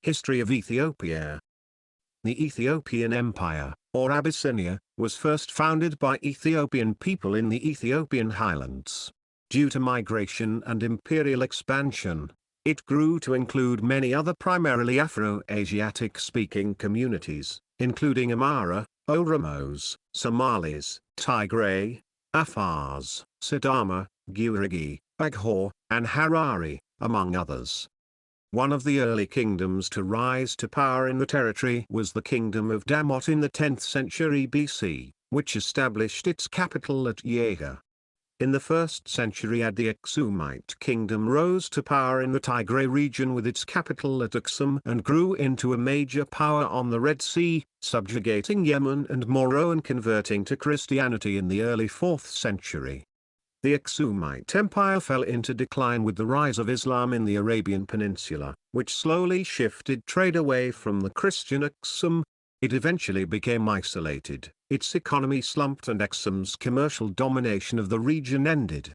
History of Ethiopia. The Ethiopian Empire, or Abyssinia, was first founded by Ethiopian people in the Ethiopian highlands. Due to migration and imperial expansion, it grew to include many other primarily Afro-Asiatic-speaking communities, including Amhara, Oromos, Somalis, Tigray, Afars, Sidama, Guarigi, Aghor, and Harari, among others. One of the early kingdoms to rise to power in the territory was the Kingdom of Damot in the 10th century BC, which established its capital at Yeha. In the 1st century the Aksumite kingdom rose to power in the Tigray region with its capital at Aksum and grew into a major power on the Red Sea, subjugating Yemen and Moro and converting to Christianity in the early 4th century. The Aksumite Empire fell into decline with the rise of Islam in the Arabian Peninsula, which slowly shifted trade away from the Christian Aksum. It eventually became isolated, its economy slumped and Aksum's commercial domination of the region ended.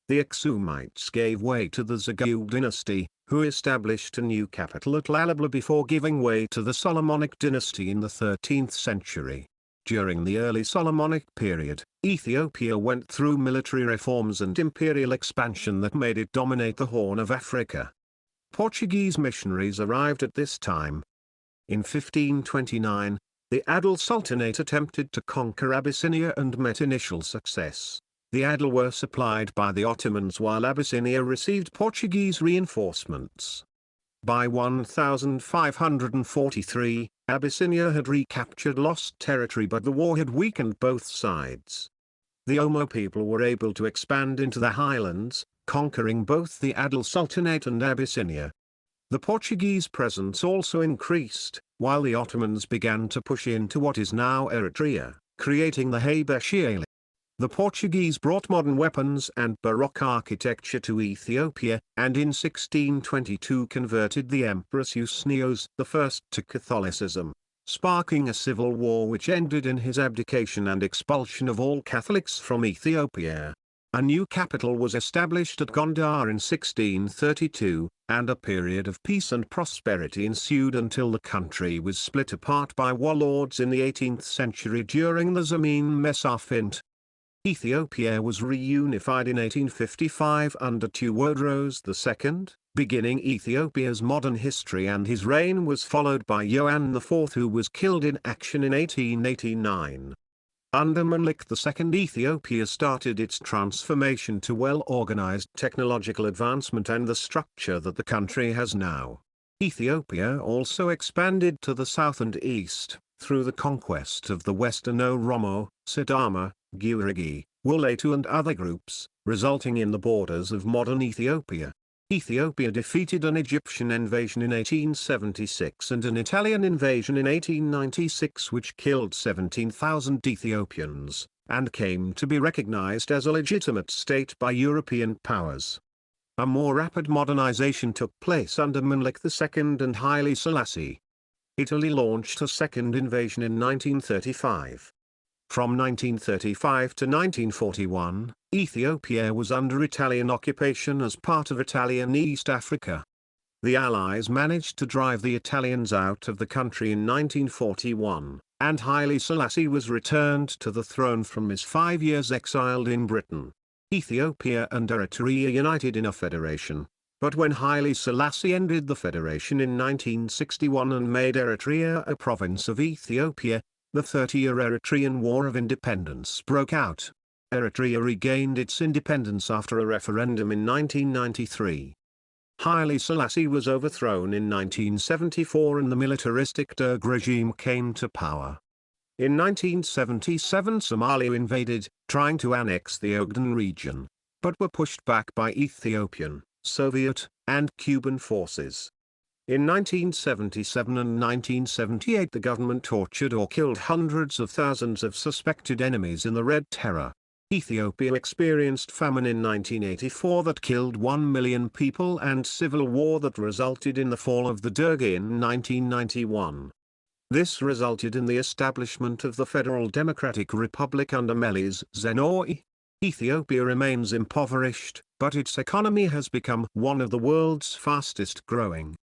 The Aksumites gave way to the Zagou dynasty, who established a new capital at Lalibela before giving way to the Solomonic dynasty in the 13th century. During the early Solomonic period, Ethiopia went through military reforms and imperial expansion that made it dominate the Horn of Africa. Portuguese missionaries arrived at this time. In 1529, the Adal Sultanate attempted to conquer Abyssinia and met initial success. The Adal were supplied by the Ottomans while Abyssinia received Portuguese reinforcements. By 1543, Abyssinia had recaptured lost territory, but the war had weakened both sides. The Omo people were able to expand into the highlands, conquering both the Adal Sultanate and Abyssinia. The Portuguese presence also increased, while the Ottomans began to push into what is now Eritrea, creating the Haber-Shiali. The Portuguese brought modern weapons and Baroque architecture to Ethiopia, and in 1622 converted the Empress Eusnios I to Catholicism, sparking a civil war which ended in his abdication and expulsion of all Catholics from Ethiopia. A new capital was established at Gondar in 1632, and a period of peace and prosperity ensued until the country was split apart by warlords in the 18th century during the Zemene Mesafint. Ethiopia was reunified in 1855 under Tewodros II, beginning Ethiopia's modern history, and his reign was followed by Yohann IV, who was killed in action in 1889. Under Menelik II, Ethiopia started its transformation to well-organized technological advancement and the structure that the country has now. Ethiopia also expanded to the south and east, through the conquest of the Western Oromo, Sidama, Guarigi, Woletu and other groups, resulting in the borders of modern Ethiopia. Ethiopia defeated an Egyptian invasion in 1876 and an Italian invasion in 1896 which killed 17,000 Ethiopians, and came to be recognized as a legitimate state by European powers. A more rapid modernization took place under Menelik II and Haile Selassie. Italy launched a second invasion in 1935. From 1935 to 1941, Ethiopia was under Italian occupation as part of Italian East Africa. The Allies managed to drive the Italians out of the country in 1941, and Haile Selassie was returned to the throne from his 5 years exiled in Britain. Ethiopia and Eritrea united in a federation, but when Haile Selassie ended the federation in 1961 and made Eritrea a province of Ethiopia, the 30-year Eritrean War of Independence broke out. Eritrea regained its independence after a referendum in 1993. Haile Selassie was overthrown in 1974 and the militaristic Derg regime came to power. In 1977 Somalia invaded, trying to annex the Ogaden region, but were pushed back by Ethiopian, Soviet, and Cuban forces. In 1977 and 1978 the government tortured or killed hundreds of thousands of suspected enemies in the Red Terror. Ethiopia experienced famine in 1984 that killed 1 million people and civil war that resulted in the fall of the Derg in 1991. This resulted in the establishment of the Federal Democratic Republic under Meles Zenawi. Ethiopia remains impoverished, but its economy has become one of the world's fastest growing.